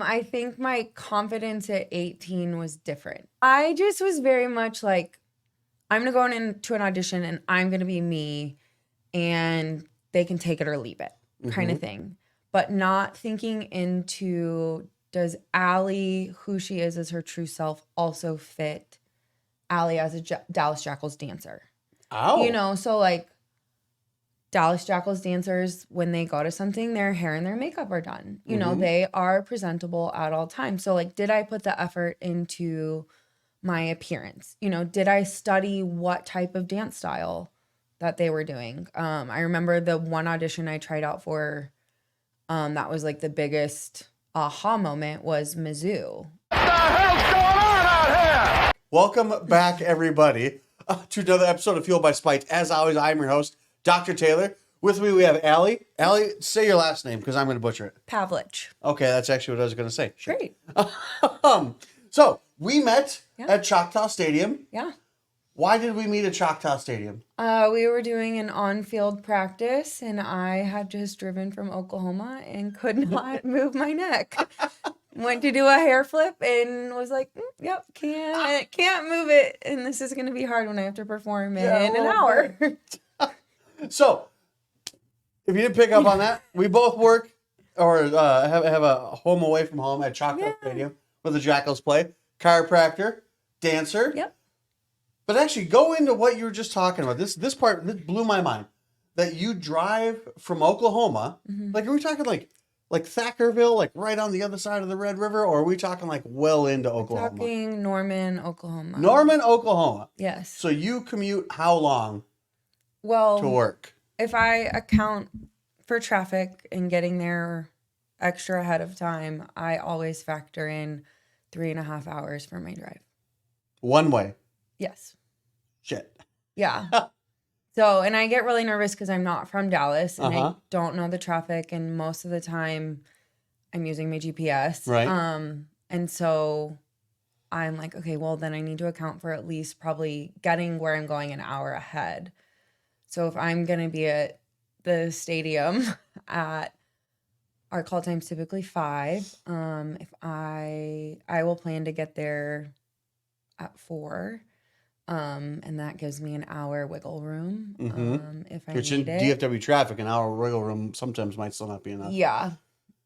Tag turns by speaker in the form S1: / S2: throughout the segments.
S1: I think my confidence at 18 was different. I just was very much like, I'm going to go into an audition and I'm going to be me and they can take it or leave it kind of thing. But not thinking into, does Ali, who she is as her true self, also fit Ali as a Dallas Jackals dancer?
S2: Oh.
S1: You know, so like Dallas Jackals dancers, when they go to something, their hair and their makeup are done. You know, they are presentable at all times. So like, did I put the effort into my appearance? You know, did I study what type of dance style that they were doing? I remember the one audition I tried out for, that was like the biggest aha moment was Mizzou.
S3: What the hell's going on out here?
S2: Welcome back, everybody, to another episode of Fueled by Spite. As always, I'm your host, Dr. Taylor. With me, we have Ali. Ali, say your last name because I'm going to butcher it.
S1: Pavlich.
S2: Okay, that's actually what I was going to say. Sure.
S1: Great.
S2: So we met at Choctaw Stadium.
S1: Yeah.
S2: Why did we meet at Choctaw Stadium?
S1: We were doing an on-field practice, and I had just driven from Oklahoma and could not move my neck. Went to do a hair flip and was like, "Yep, can't move it, and this is going to be hard when I have to perform in an hour."
S2: So, if you didn't pick up on that, we both work or have a home away from home at Choctaw Stadium where the Jackals play. Chiropractor, dancer.
S1: Yep.
S2: But actually, go into what you were just talking about. This part blew my mind. That you drive from Oklahoma. Like, are we talking like Thackerville, like right on the other side of the Red River, or are we talking like well into Oklahoma?
S1: Talking Norman, Oklahoma.
S2: Norman, Oklahoma.
S1: Yes.
S2: So you commute how long
S1: Well,
S2: to work?
S1: if I account for traffic and getting there extra ahead of time, I always factor in 3.5 hours for my drive.
S2: One way.
S1: Yes.
S2: Shit.
S1: Yeah. So, and I get really nervous because I'm not from Dallas and I don't know the traffic, and most of the time I'm using my GPS.
S2: Right.
S1: And so I'm like, okay, well then I need to account for at least probably getting where I'm going an hour ahead. So if I'm going to be at the stadium at our call time's typically 5, if I will plan to get there at 4. And that gives me an hour wiggle room. If I
S2: Which
S1: need
S2: in
S1: it.
S2: DFW traffic, an hour wiggle room sometimes might still not be enough.
S1: Yeah.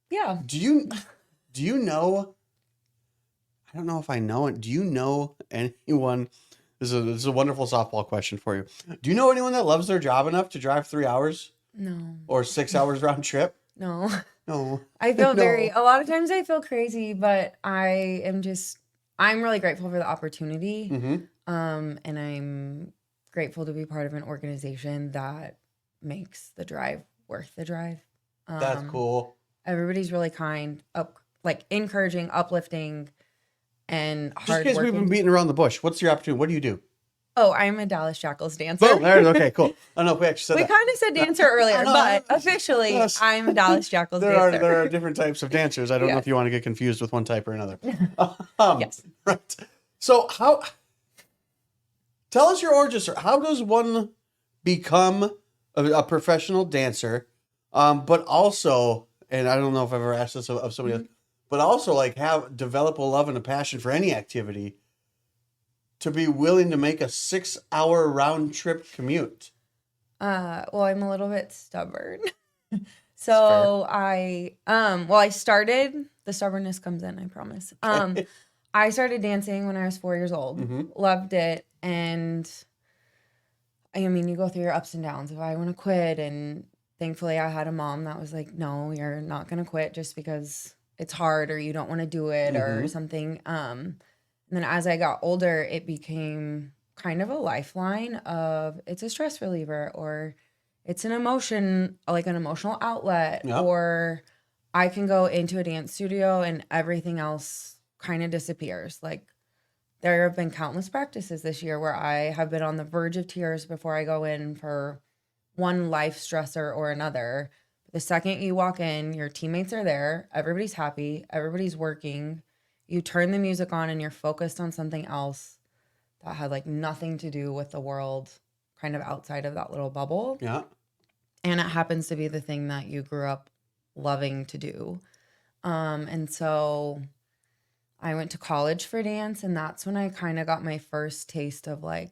S1: Yeah.
S2: Do you know? I don't know if I know it. Do you know anyone? This is a wonderful softball question for you. Do you know anyone that loves their job enough to drive 3 hours?
S1: No.
S2: Or 6 hours round trip?
S1: No.
S2: No.
S1: I feel a lot of times I feel crazy, but I'm really grateful for the opportunity. And I'm grateful to be part of an organization that makes the drive worth the drive.
S2: That's cool.
S1: Everybody's really kind, encouraging, uplifting, and hardworking.
S2: Just in case we've been beating around the bush, what's your opportunity? What do you do?
S1: Oh, I'm a Dallas Jackals dancer.
S2: Boom, there it is. Okay, cool. I don't know if we actually said
S1: we
S2: that.
S1: kind of said dancer earlier, but officially, I'm a Dallas Jackals dancer.
S2: There are different types of dancers. I don't know if you want to get confused with one type or another.
S1: Yes.
S2: Right. So tell us your origin story. How does one become a professional dancer? But also, and I don't know if I've ever asked this of somebody else, but also develop a love and a passion for any activity to be willing to make a 6-hour round trip commute.
S1: Well, I'm a little bit stubborn. So I started, the stubbornness comes in, I promise. I started dancing when I was 4 years old. Loved it. And I mean, you go through your ups and downs. If I want to quit, and thankfully I had a mom that was like, no, you're not going to quit just because it's hard or you don't want to do it or something. And then as I got older, it became kind of a lifeline of it's a stress reliever, or it's an emotion, like an emotional outlet, or I can go into a dance studio and everything else kind of disappears. Like, there have been countless practices this year where I have been on the verge of tears before I go in for one life stressor or another. The second you walk in, your teammates are there, everybody's happy, everybody's working. You turn the music on and you're focused on something else that had like nothing to do with the world kind of outside of that little bubble.
S2: Yeah.
S1: And it happens to be the thing that you grew up loving to do. And so I went to college for dance, and that's when I kind of got my first taste of like,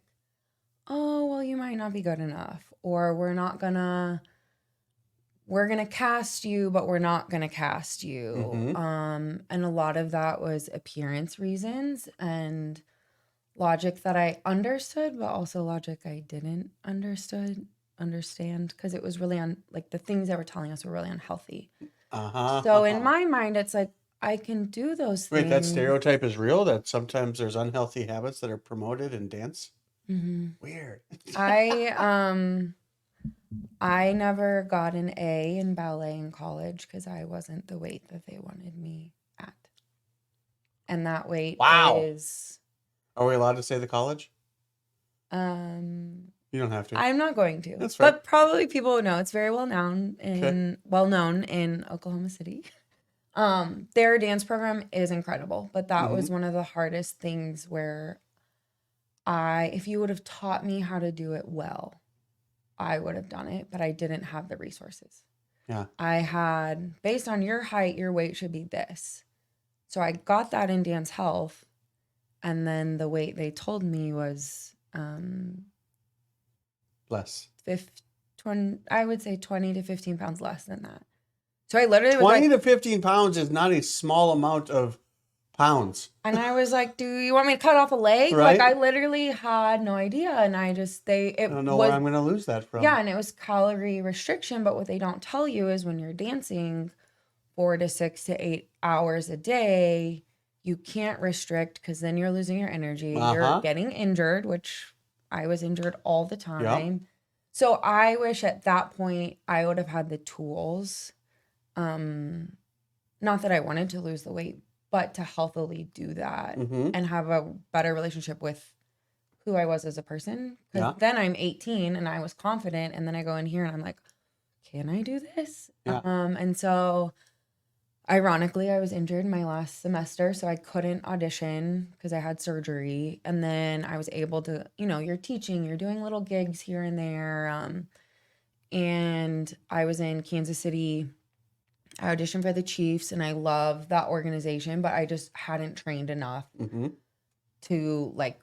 S1: oh, well, you might not be good enough, or we're gonna cast you, but we're not gonna cast you.
S2: Mm-hmm.
S1: And a lot of that was appearance reasons and logic that I understood, but also logic I didn't understand because it was really like the things they were telling us were really unhealthy. So in my mind, it's like I can do those
S2: Wait,
S1: things.
S2: that stereotype is real? That sometimes there's unhealthy habits that are promoted in dance?
S1: Mm-hmm.
S2: Weird.
S1: I never got an A in ballet in college because I wasn't the weight that they wanted me at. And that weight is
S2: Are we allowed to say the college?
S1: um
S2: You don't have to.
S1: I'm not going to.
S2: That's fair.
S1: But probably people would know. It's very well known in Oklahoma City. Their dance program is incredible, but that was one of the hardest things where if you would have taught me how to do it well, I would have done it, but I didn't have the resources.
S2: Yeah.
S1: I had, based on your height, your weight should be this. So I got that in dance health, and then the weight they told me was
S2: Less.
S1: 20, I would say 20 to 15 pounds less than that. So I literally was
S2: 20
S1: like,
S2: to 15 pounds is not a small amount of pounds.
S1: and I was like, do you want me to cut off a leg?
S2: Right.
S1: Like I literally had no idea. And I don't
S2: know where I'm going to lose that from.
S1: Yeah. And it was calorie restriction. But what they don't tell you is when you're dancing 4 to 6 to 8 hours a day, you can't restrict because then you're losing your energy. You're getting injured, which I was injured all the time. Yep. So I wish at that point I would have had the tools. Not that I wanted to lose the weight, but to healthily do that and have a better relationship with who I was as a person. Because then I'm 18 and I was confident. And then I go in here and I'm like, can I do this? Yeah. And so ironically, I was injured my last semester, so I couldn't audition because I had surgery. And then I was able to, you're teaching, you're doing little gigs here and there. And I was in Kansas City. I auditioned for the Chiefs, and I love that organization, but I just hadn't trained enough to, like,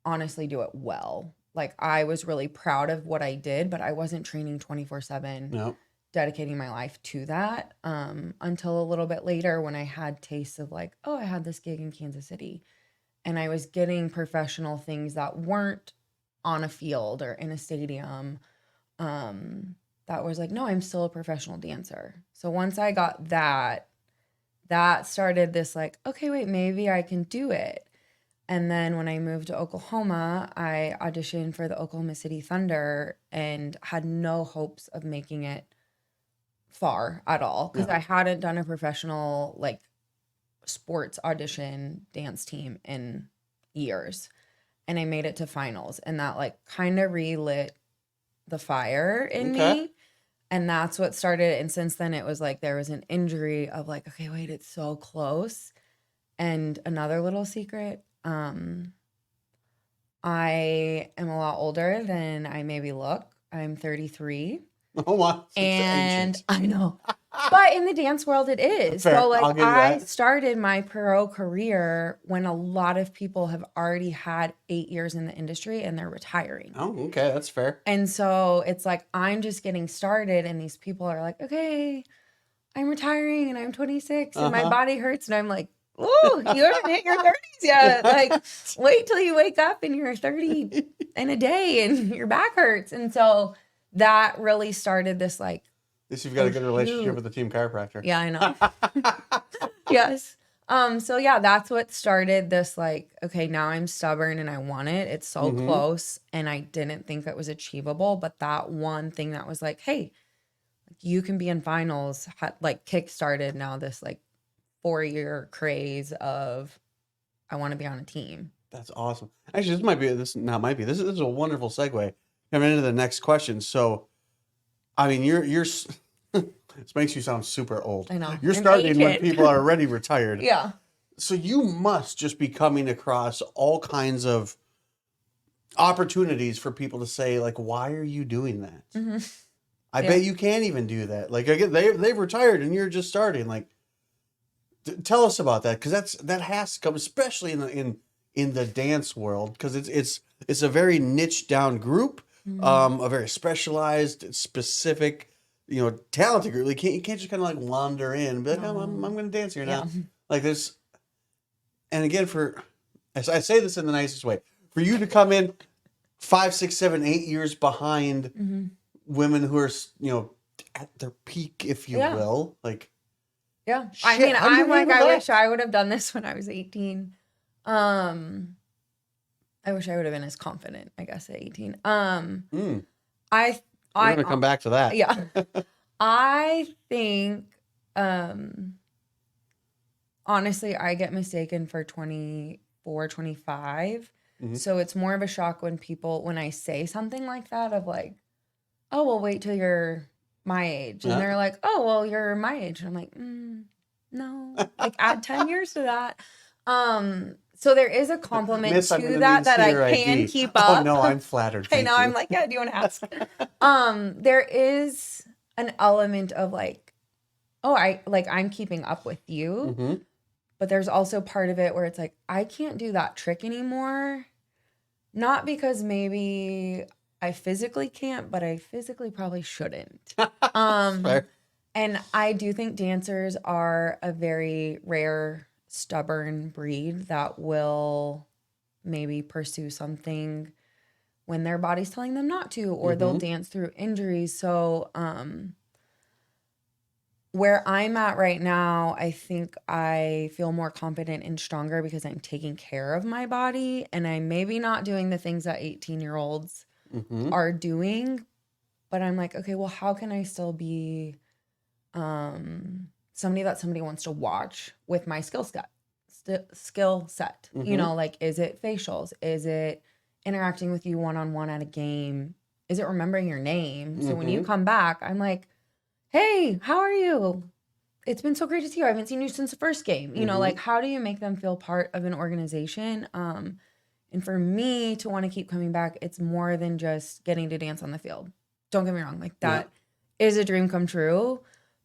S1: honestly do it well. Like, I was really proud of what I did, but I wasn't training 24/7, dedicating my life to that until a little bit later when I had tastes of, like, oh, I had this gig in Kansas City, and I was getting professional things that weren't on a field or in a stadium. That was like, no, I'm still a professional dancer. So once I got that started this like, okay, wait, maybe I can do it. And then when I moved to Oklahoma, I auditioned for the Oklahoma City Thunder and had no hopes of making it far at all because I hadn't done a professional like sports audition dance team in years. And I made it to finals, and that like kind of relit the fire in me. And that's what started. And since then it was like, there was an injury of like, okay, wait, it's so close. And another little secret, I am a lot older than I maybe look. I'm 33.
S2: Oh, wow.
S1: And I know, but in the dance world it is. Fair. So like I started my pro career when a lot of people have already had 8 years in the industry and they're retiring.
S2: Oh, okay. That's fair.
S1: And so it's like, I'm just getting started and these people are like, okay, I'm retiring and I'm 26 and my body hurts. And I'm like, oh, you haven't hit your 30s yet. Like, wait till you wake up and you're 30 in a day and your back hurts. And so that really started this like.
S2: At least you've got a good relationship with the team chiropractor.
S1: Yeah, I know. Yes. So yeah, that's what started this like, okay, now I'm stubborn and I want it. It's so close and I didn't think it was achievable. But that one thing that was like, hey, you can be in finals, like kickstarted now this like 4-year craze of I want to be on a team.
S2: That's awesome. Actually, this is a wonderful segue coming into the next question. So, I mean, you're this makes you sound super old.
S1: I know.
S2: You're starting when people are already retired.
S1: Yeah.
S2: So you must just be coming across all kinds of opportunities for people to say, like, why are you doing that? I bet you can't even do that. Like, again, they've retired and you're just starting. Like, Tell us about that, because that has to come, especially in the dance world, because it's a very niche down group, a very specialized, specific, talented group. You can't just kind of like wander in and be like, I'm going to dance here now. Like there's, and again, I say this in the nicest way, for you to come in 5, 6, 7, 8 years behind women who are, at their peak, if you will, like.
S1: Yeah.
S2: Shit,
S1: I mean, I'm like, I
S2: that?
S1: wish I would have done this when I was 18. I wish I would have been as confident, I guess, at 18.
S2: We're gonna come back to that.
S1: Yeah. I think, honestly, I get mistaken for 24, 25. So it's more of a shock when I say something like that of like, oh, well, wait till you're my age. And they're like, oh, well, you're my age. And I'm like, no, like add 10 years to that. So there is a compliment
S2: Miss,
S1: to that I can
S2: ID.
S1: keep up.
S2: Oh no, I'm flattered.
S1: I know. I'm like, yeah, do you want to ask? There is an element of like, oh, I'm keeping up with you. But there's also part of it where it's like, I can't do that trick anymore. Not because maybe I physically can't, but I physically probably shouldn't.
S2: Fair.
S1: And I do think dancers are a very rare, stubborn breed that will maybe pursue something when their body's telling them not to, or they'll dance through injuries. So where I'm at right now, I think I feel more confident and stronger because I'm taking care of my body, and I'm maybe not doing the things that 18-year-olds are doing, but I'm like, okay, well, how can I still be somebody that somebody wants to watch with my skill set? Like, is it facials? Is it interacting with you one-on-one at a game? Is it remembering your name? So when you come back, I'm like, hey, how are you? It's been so great to see you. I haven't seen you since the first game. Like, how do you make them feel part of an organization? And for me to want to keep coming back, it's more than just getting to dance on the field. Don't get me wrong. Like, that is a dream come true.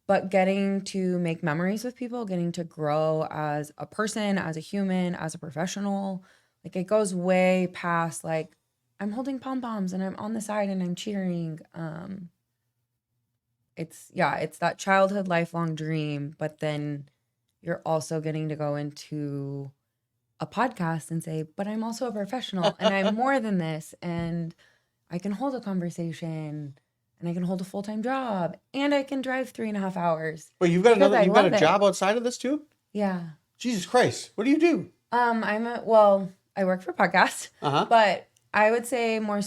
S1: But getting to make memories with people, getting to grow as a person, as a human, as a professional, like, it goes way past, like, I'm holding pom-poms and I'm on the side and I'm cheering. It's that childhood lifelong dream, but then you're also getting to go into a podcast and say, but I'm also a professional and I'm more than this, and I can hold a conversation and I can hold a full-time job and I can drive 3.5 hours.
S2: Wait, you've got a job outside of this too?
S1: Yeah.
S2: Jesus Christ. What do you do?
S1: I work for podcasts, but I would say more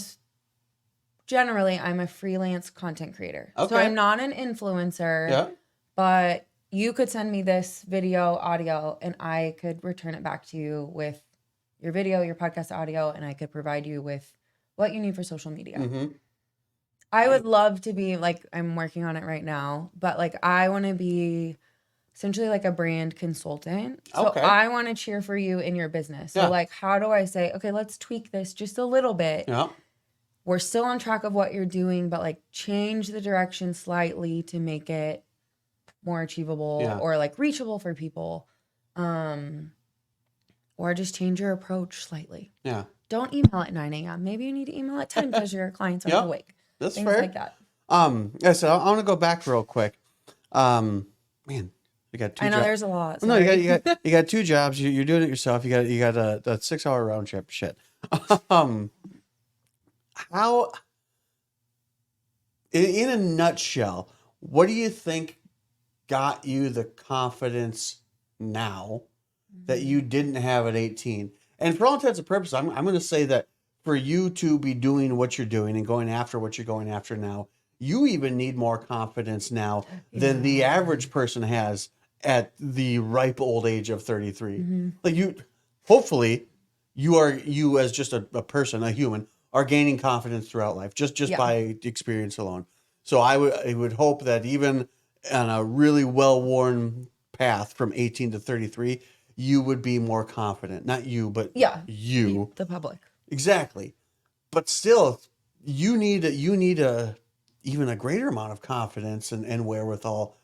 S1: generally, I'm a freelance content creator. Okay. So I'm not an influencer, but you could send me this video, audio, and I could return it back to you with your video, your podcast audio, and I could provide you with what you need for social media. I would love to be, like, I'm working on it right now, but like, I want to be essentially like a brand consultant. So I want to cheer for you in your business. So like, how do I say, okay, let's tweak this just a little bit. Yeah. We're still on track of what you're doing, but like, change the direction slightly to make it more achievable or like reachable for people. Or just change your approach slightly. Yeah. Don't email at 9 a.m. Maybe you need to email at 10 because your clients aren't awake.
S2: That's
S1: things
S2: fair.
S1: Like that.
S2: So I want to go back real quick. Man, you got 2 jobs.
S1: I know there's a lot.
S2: Well, no, you got 2 jobs. You're doing it yourself. You got a 6-hour round trip. Shit. How, in a nutshell, what do you think got you the confidence now that you didn't have at 18? And for all intents and purposes, I'm going to say that for you to be doing what you're doing and going after what you're going after now, you even need more confidence now than the average person has at the ripe old age of 33. Like, hopefully you as just a person, a human, are gaining confidence throughout life just by experience alone. So I would hope that even on a really well-worn path from 18 to 33, you would be more confident. Not you, but you.
S1: The public.
S2: Exactly. But still, you need even a greater amount of confidence and wherewithal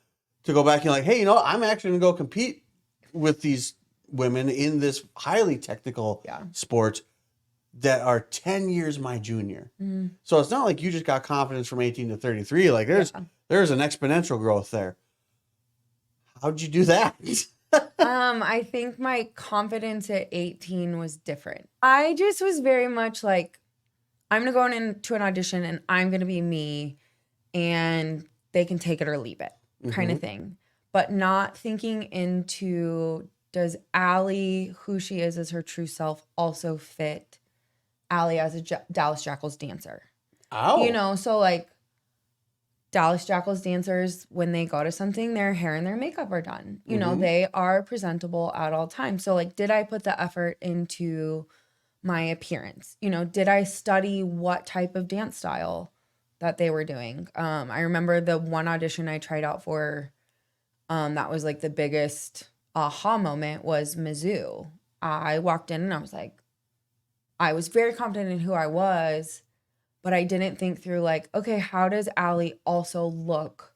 S2: to go back and like, hey, I'm actually going to go compete with these women in this highly technical sport that are 10 years my junior. So it's not like you just got confidence from 18 to 33. Like there's an exponential growth there. How'd you do that?
S1: I think my confidence at 18 was different. I just was very much like, I'm going to go into an audition and I'm going to be me and they can take it or leave it kind of thing. But not thinking into, does Ali, who she is as her true self, also fit Ali as a Dallas Jackals dancer?
S2: Oh.
S1: You know, so like Dallas Jackals dancers, when they go to something, their hair and their makeup are done. You know, they are presentable at all times. So like, did I put the effort into my appearance? You know, did I study what type of dance style that they were doing? I remember the one audition I tried out for, that was like the biggest aha moment was Mizzou. I walked in and I was like, I was very confident in who I was, but I didn't think through like, okay, how does Ali also look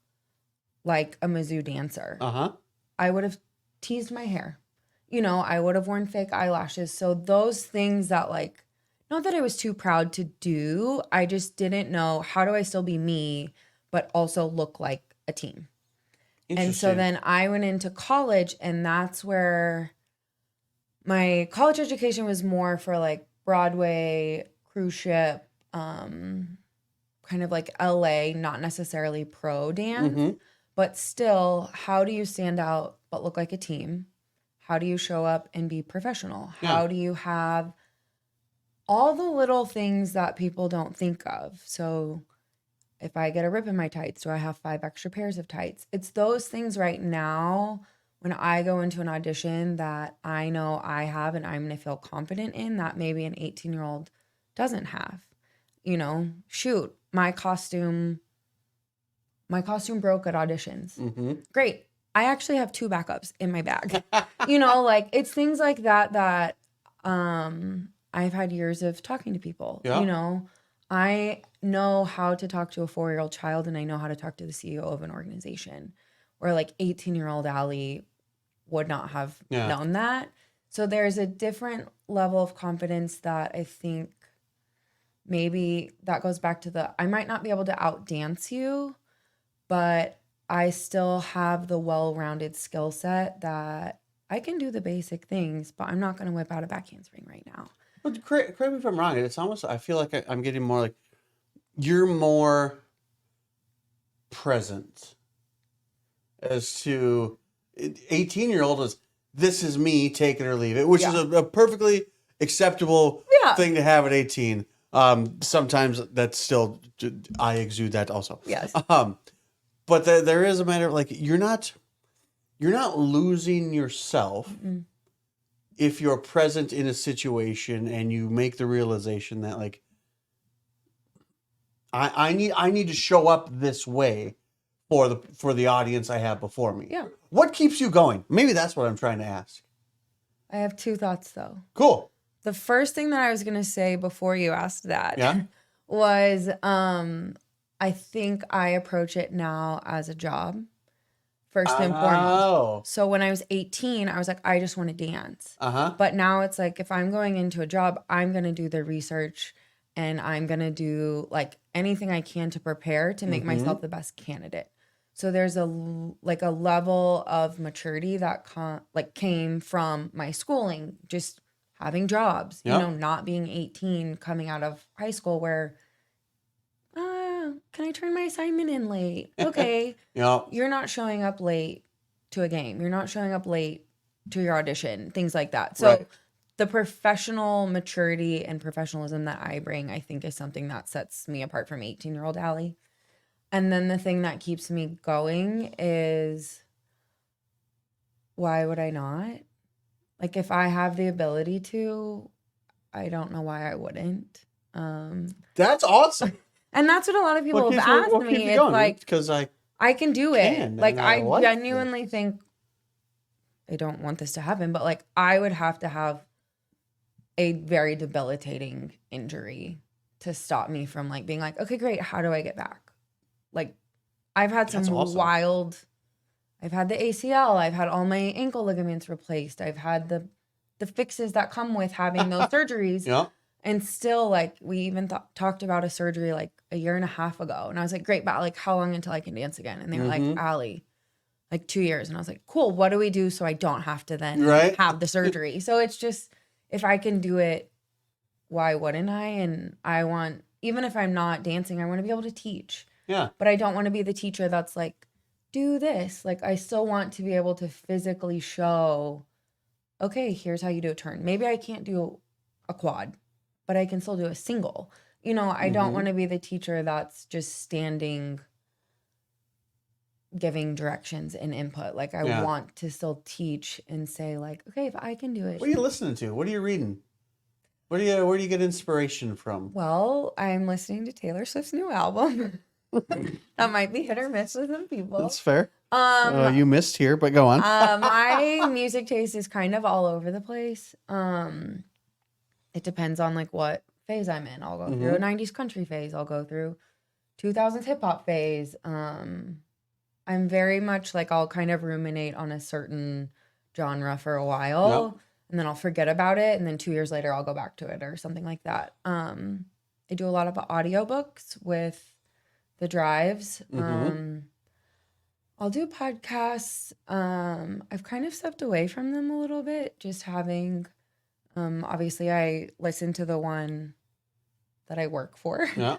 S1: like a Mizzou dancer? I would have teased my hair. You know, I would have worn fake eyelashes. So those things that like, not that I was too proud to do, I just didn't know, how do I still be me, but also look like a team? And so then I went into college, and that's where my college education was more for like Broadway, cruise ship, kind of like LA, not necessarily pro dance, but still, how do you stand out but look like a team? How do you show up and be professional? How do you have all the little things that people don't think of? So if I get a rip in my tights, do I have 5 extra pairs of tights? It's those things right now when I go into an audition that I know I have and I'm going to feel confident in that maybe an 18-year-old doesn't have. You know, shoot, my costume broke at auditions. Great. I actually have 2 backups in my bag. You know, like it's things like that I've had years of talking to people. You know, I know how to talk to a 4-year-old child and I know how to talk to the CEO of an organization, where like 18-year-old Ali would not have known that. So there's a different level of confidence that I think maybe that goes back to I might not be able to outdance you, but I still have the well-rounded skill set that I can do the basic things, but I'm not going to whip out a back handspring right now.
S2: But correct me if I'm wrong. It's almost, I feel like I'm getting more like, you're more present as to 18-year-old is, this is me, take it or leave it, which is a perfectly acceptable thing to have at 18. Sometimes that's still, I exude that also.
S1: Yes.
S2: But there is a matter of like, you're not losing yourself if you're present in a situation and you make the realization that like, I need to show up this way for the audience I have before me.
S1: Yeah.
S2: What keeps you going? Maybe that's what I'm trying to ask.
S1: I have 2 thoughts though.
S2: Cool.
S1: The first thing that I was going to say before you asked that was I think I approach it now as a job, first and foremost. So when I was 18, I was like, I just want to dance. But now it's like, if I'm going into a job, I'm going to do the research and I'm going to do like anything I can to prepare to make myself the best candidate. So there's a level of maturity that came from my schooling, just having jobs, you know, not being 18, coming out of high school where, can I turn my assignment in late? Okay. You're not showing up late to a game. You're not showing up late to your audition, things like that. So the professional maturity and professionalism that I bring, I think is something that sets me apart from 18-year-old Ali. And then the thing that keeps me going is, why would I not? Like if I have the ability to, I don't know why I wouldn't.
S2: That's awesome.
S1: And that's what a lot of people have asked me. It's like,
S2: because I
S1: can do it. Like I genuinely think, I don't want this to happen, but like I would have to have a very debilitating injury to stop me from like being like, okay, great. How do I get back? Like I've had some wild I've had the ACL. I've had all my ankle ligaments replaced. I've had the fixes that come with having those surgeries.
S2: Yeah.
S1: And still, like, we even talked about a surgery like a year and a half ago. And I was like, great, but like, how long until I can dance again? And they were like, Ali, like 2 years. And I was like, cool, what do we do so I don't have to then have the surgery? So it's just, if I can do it, why wouldn't I? And I want, even if I'm not dancing, I want to be able to teach.
S2: Yeah.
S1: But I don't want to be the teacher that's like, do this. Like, I still want to be able to physically show, okay, here's how you do a turn. Maybe I can't do a quad, but I can still do a single. You know, I don't want to be the teacher that's just standing, giving directions and input. Like, I want to still teach and say, like, okay, if I can do it.
S2: What are you listening to? What are you reading? Where do you get inspiration from?
S1: Well, I'm listening to Taylor Swift's new album. That might be hit or miss with some people.
S2: That's fair. You missed here, but go on.
S1: My music taste is kind of all over the place. It depends on like what phase I'm in. I'll go through a 90s country phase. I'll go through 2000s hip hop phase. I'm very much like, I'll kind of ruminate on a certain genre for a while and then I'll forget about it. And then 2 years later, I'll go back to it or something like that. I do a lot of audiobooks with the drives. I'll do podcasts. I've kind of stepped away from them a little bit, just having... obviously I listen to the one that I work for. Yeah.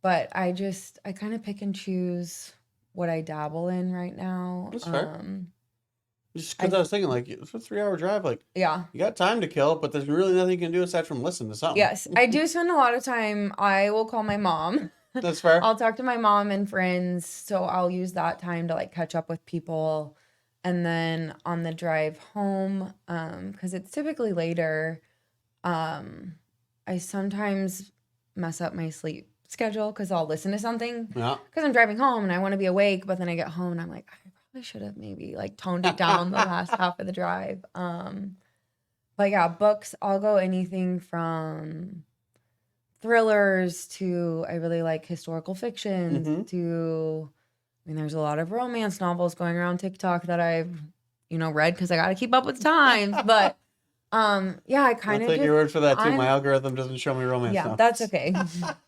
S1: But I kind of pick and choose what I dabble in right now.
S2: That's fair. Just because I was thinking, like, it's a 3-hour drive. Like, you got time to kill, but there's really nothing you can do aside from listen to something.
S1: Yes, I do spend a lot of time. I will call my mom.
S2: That's fair.
S1: I'll talk to my mom and friends. So I'll use that time to like catch up with people. And then on the drive home, because it's typically later, I sometimes mess up my sleep schedule because I'll listen to something because I'm driving home and I want to be awake, but then I get home and I'm like, I probably should have maybe like toned it down the last half of the drive. But yeah, books, I'll go anything from thrillers to, I really like historical fiction to... I mean, there's a lot of romance novels going around TikTok that I've, read because I got to keep up with times. But, I kind of
S2: I'll take your word for that, too. My algorithm doesn't show me romance novels.
S1: Yeah, that's okay.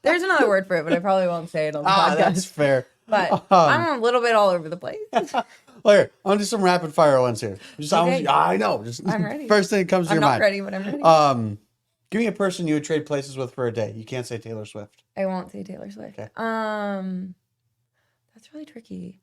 S1: There's another word for it, but I probably won't say it on the podcast.
S2: That's fair.
S1: But I'm a little bit all over the place.
S2: Well, here, I'm going to do some rapid fire ones here. I know.
S1: I'm ready.
S2: First thing that comes to your mind.
S1: I'm not ready, but I'm ready.
S2: Give me a person you would trade places with for a day. You can't say Taylor Swift.
S1: I won't say Taylor Swift.
S2: Okay.
S1: That's really tricky.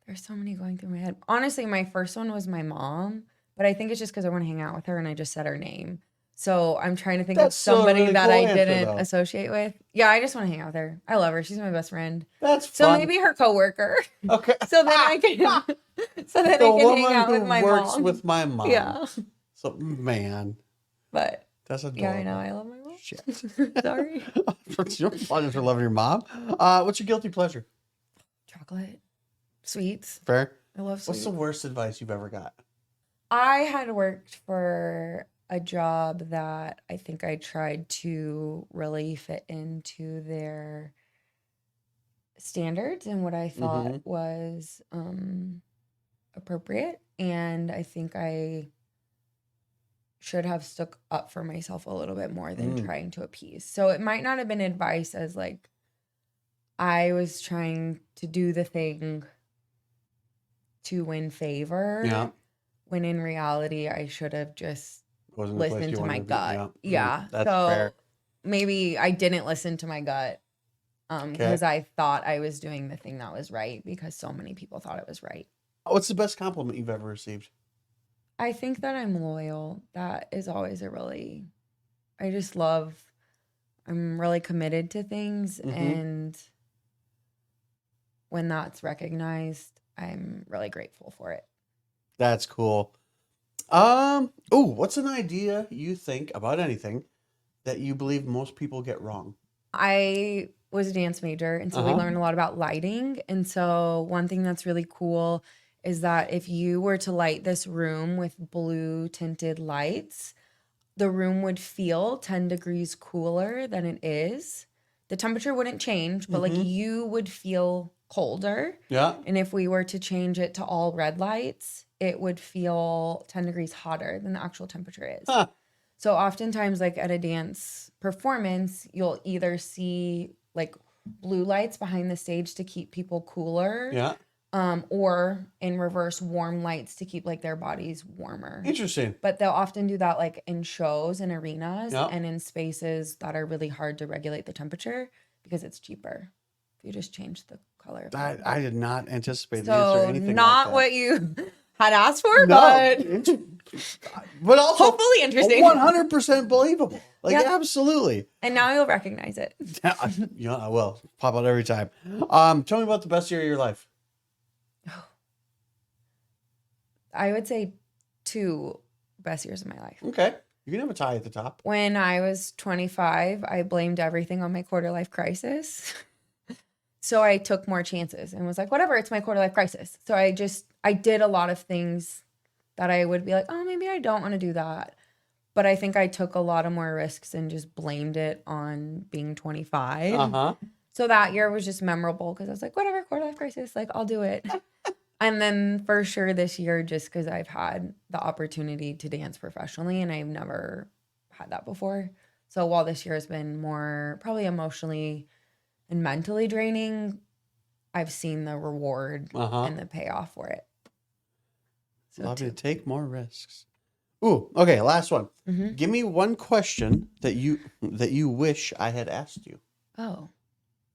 S1: There's so many going through my head. Honestly, my first one was my mom, but I think it's just because I want to hang out with her and I just said her name. So I'm trying to think of somebody really that I didn't associate with. Yeah, I just want to hang out with her. I love her. She's my best friend.
S2: That's fun.
S1: So maybe her coworker.
S2: Okay.
S1: So then I can hang out with my mom.
S2: Works with my mom.
S1: Yeah.
S2: So man.
S1: But
S2: that's adorable.
S1: Yeah, I know. I love my mom.
S2: Shit.
S1: Sorry.
S2: You're fun for loving your mom. What's your guilty pleasure?
S1: Chocolate. Sweets.
S2: Fair.
S1: I love sweets.
S2: What's the worst advice you've ever got?
S1: I had worked for a job that I think I tried to really fit into their standards and what I thought was appropriate. And I think I should have stuck up for myself a little bit more than trying to appease. So it might not have been advice as like I was trying to do the thing to win favor. Yeah. When in reality, I should have just listened to my gut. Yeah.
S2: That's
S1: so
S2: fair.
S1: Maybe I didn't listen to my gut because I thought I was doing the thing that was right because so many people thought it was right.
S2: What's the best compliment you've ever received?
S1: I think that I'm loyal. That is always I'm really committed to things. And when that's recognized, I'm really grateful for it.
S2: That's cool. What's an idea you think about anything that you believe most people get wrong?
S1: I was a dance major, and so we learned a lot about lighting. And so one thing that's really cool is that if you were to light this room with blue tinted lights, the room would feel 10 degrees cooler than it is. The temperature wouldn't change, but like you would feel colder.
S2: Yeah.
S1: And if we were to change it to all red lights, it would feel 10 degrees hotter than the actual temperature is.
S2: Huh.
S1: So oftentimes, like at a dance performance, you'll either see like blue lights behind the stage to keep people cooler.
S2: Yeah.
S1: Or in reverse, warm lights to keep like their bodies warmer.
S2: Interesting.
S1: But they'll often do that like in shows and arenas
S2: Yeah.
S1: and in spaces that are really hard to regulate the temperature because it's cheaper if you just change the color. Of the
S2: I did not anticipate the answer
S1: so
S2: anything
S1: not
S2: like that.
S1: what you had asked for,
S2: No. But also
S1: hopefully interesting.
S2: 100% believable. Like,
S1: Yeah.
S2: absolutely.
S1: And now you'll recognize it.
S2: Yeah, I will. Pop out every time. Tell me about the best year of your life.
S1: I would say 2 best years of my life.
S2: Okay. You can have a tie at the top.
S1: When I was 25, I blamed everything on my quarter life crisis. So I took more chances and was like, whatever, it's my quarter life crisis. So I did a lot of things that I would be like, oh, maybe I don't want to do that. But I think I took a lot of more risks and just blamed it on being 25.
S2: Uh-huh.
S1: So that year was just memorable because I was like, whatever, quarter life crisis, like I'll do it. And then for sure this year, just because I've had the opportunity to dance professionally and I've never had that before. So while this year has been more probably emotionally and mentally draining, I've seen the reward and the payoff for it. So
S2: Love you to take more risks. Ooh, okay, last one.
S1: Mm-hmm.
S2: Give me one question that you wish I had asked you.
S1: Oh,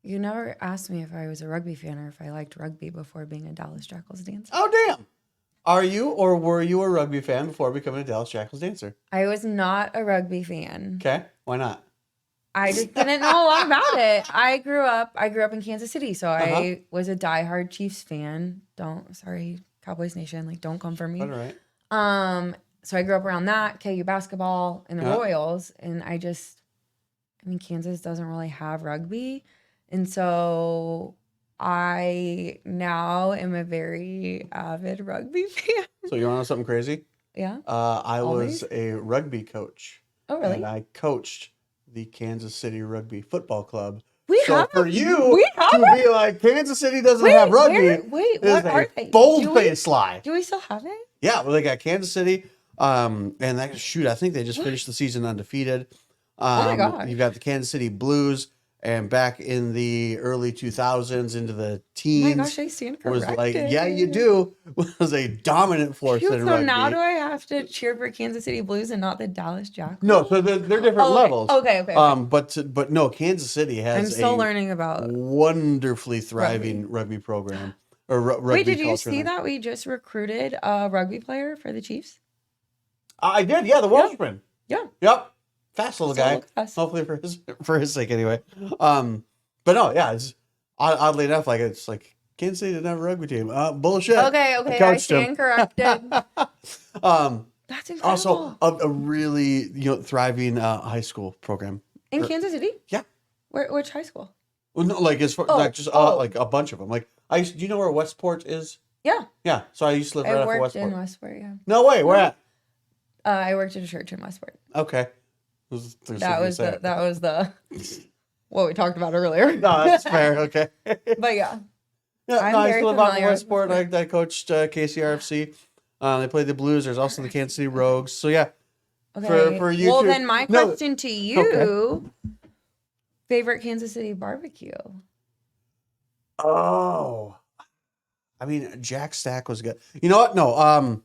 S1: you never asked me if I was a rugby fan or if I liked rugby before being a Dallas Jackals dancer.
S2: Oh, damn. Are you or were you a rugby fan before becoming a Dallas Jackals dancer?
S1: I was not a rugby fan.
S2: Okay, why not?
S1: I just didn't know a lot about it. I grew up in Kansas City, so I was a diehard Chiefs fan. Sorry, Cowboys Nation, like don't come for me.
S2: All right.
S1: So I grew up around that, KU basketball and the Royals, and Kansas doesn't really have rugby. And so I now am a very avid rugby fan.
S2: So you want to know something crazy?
S1: Yeah.
S2: I
S1: Always?
S2: was a rugby coach.
S1: Oh, really?
S2: And I coached the Kansas City Rugby Football Club.
S1: We
S2: So
S1: have
S2: for
S1: a-
S2: you
S1: we have
S2: to
S1: a-
S2: be like, Kansas City doesn't have rugby,
S1: Wait,
S2: is
S1: what are they?
S2: a bold-faced lie.
S1: Do we still have it?
S2: Yeah, well, they got Kansas City. And I think they just finished the season undefeated.
S1: Oh my gosh.
S2: You've got the Kansas City Blues, and back in the early 2000s into the
S1: Oh
S2: teens,
S1: my gosh, I stand corrected.
S2: was like, yeah, you do, was a dominant force
S1: Shoot,
S2: in
S1: so
S2: rugby.
S1: now do I have to cheer for Kansas City Blues and not the Dallas Jackals?
S2: No, so they're different
S1: Oh, okay.
S2: levels.
S1: Okay.
S2: But no, Kansas City has
S1: I'm still
S2: a
S1: learning about
S2: wonderfully thriving rugby program. Or rugby
S1: Wait, did you
S2: culture
S1: see
S2: there.
S1: that we just recruited a rugby player for the Chiefs?
S2: I did, yeah, the Welshman.
S1: Yeah.
S2: Yep. Fast little
S1: Still
S2: guy.
S1: look fast.
S2: Hopefully for his sake anyway. But no, yeah, it's oddly enough, like it's like Kansas City didn't have a rugby team. Bullshit.
S1: Okay,
S2: I
S1: I
S2: coached him.
S1: stand corrected. That's incredible.
S2: Also a really thriving high school program.
S1: In Kansas City?
S2: Yeah.
S1: Which high school?
S2: Well, no, like as far like just like a bunch of them. Like do you know where Westport is?
S1: Yeah.
S2: Yeah. So I used to live right
S1: I
S2: off of
S1: worked
S2: Westport.
S1: in Westport, yeah.
S2: No way. Where at?
S1: I worked at a church in Westport.
S2: Okay.
S1: That was the what we talked about earlier.
S2: No, that's fair. Okay.
S1: But yeah.
S2: Yeah,
S1: I'm
S2: I used
S1: very
S2: to live out in
S1: familiar with
S2: Westport. I coached KCRFC. They played the Blues. There's also the Kansas City Rogues. So yeah.
S1: Okay.
S2: For you
S1: well,
S2: two-
S1: then my
S2: No.
S1: question to you, favorite Kansas City barbecue?
S2: Oh. I mean, Jack Stack was good. You know what? No.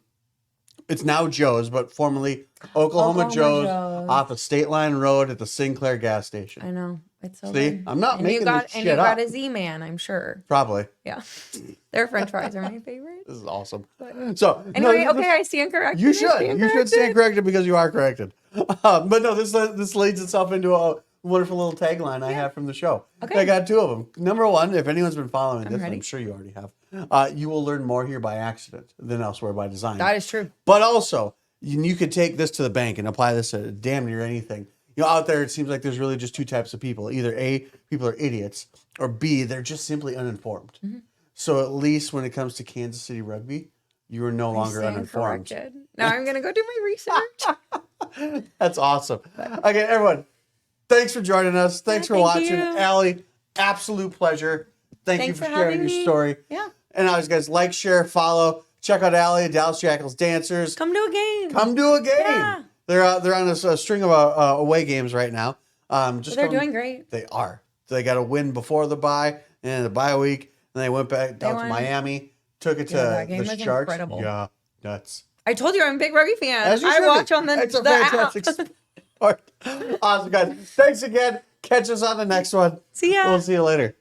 S2: It's now Joe's, but formerly Oklahoma Joe's off of State Line Road at the Sinclair gas station.
S1: I know. It's so
S2: See?
S1: good.
S2: I'm not
S1: and
S2: making
S1: you got,
S2: this
S1: and
S2: shit
S1: you got
S2: up.
S1: a Z-Man, I'm sure.
S2: Probably.
S1: Yeah. Their french fries are my favorite.
S2: This is awesome.
S1: But
S2: So
S1: anyway,
S2: no,
S1: okay, I stand corrected.
S2: You should.
S1: I
S2: You should stand corrected because you are corrected. But no, this leads itself into a wonderful little tagline I have from the show.
S1: Okay.
S2: I got 2 of them. Number 1, if anyone's been following this,
S1: ready.
S2: I'm sure you already have. You will learn more here by accident than elsewhere by design.
S1: That is true.
S2: But also, you could take this to the bank and apply this to damn near anything. Out there, it seems like there's really just 2 types of people. Either A, people are idiots, or B, they're just simply uninformed.
S1: Mm-hmm.
S2: So at least when it comes to Kansas City rugby, you are no longer
S1: Stand
S2: uninformed.
S1: corrected. Now I'm going to go do my research.
S2: That's awesome. Okay, everyone, thanks for joining us. Thanks for
S1: thank
S2: watching.
S1: you.
S2: Allie, absolute pleasure. Thank
S1: Thanks
S2: you for
S1: for
S2: sharing
S1: having
S2: your
S1: me.
S2: story.
S1: Yeah.
S2: And always, guys, like, share, follow. Check out Ali, Dallas Jackals Dancers.
S1: Come to a game.
S2: Come to a game.
S1: Yeah.
S2: They're on a string of away games right now.
S1: They're doing great.
S2: They are. They got a win before the bye and the bye week, and they went back down to Miami, took it to
S1: that game
S2: the
S1: was
S2: Sharks.
S1: incredible.
S2: Yeah, nuts.
S1: I told you I'm a big rugby fan.
S2: As you
S1: I
S2: should be.
S1: watch on the
S2: It's a
S1: the
S2: fantastic
S1: app.
S2: sport. Awesome, guys. Thanks again. Catch us on the next one.
S1: See ya.
S2: We'll see you later.